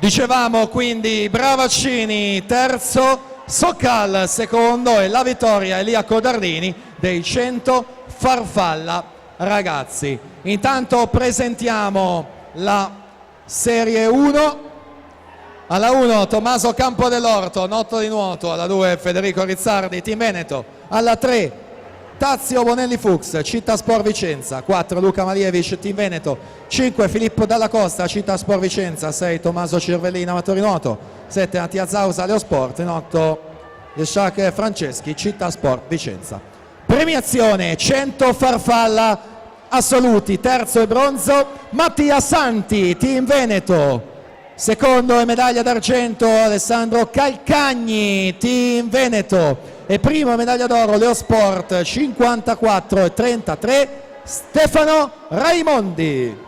Dicevamo quindi Bravaccini terzo, Sokal secondo e la vittoria Elia Codardini dei 100 farfalla ragazzi. Intanto presentiamo la serie 1. Alla 1 Tommaso Campodell'Orto, Notto di nuoto. Alla 2 Federico Rizzardi, Team Veneto. Alla 3 Tazio Bonelli Fuchs, Città Sport Vicenza. 4 Luca Malievic, Team Veneto. 5 Filippo Dalla Costa, Città Sport Vicenza. 6 Tommaso Cirvellina, Amatori Nuoto. 7 Mattia Zausa, Leo Sport. In 8 Yeshak Franceschi, Città Sport Vicenza. Premiazione 100 farfalla assoluti, terzo e bronzo Mattia Santi, Team Veneto. Secondo e medaglia d'argento Alessandro Calcagni, Team Veneto. E primo e medaglia d'oro Leo Sport 54 e 33 Stefano Raimondi.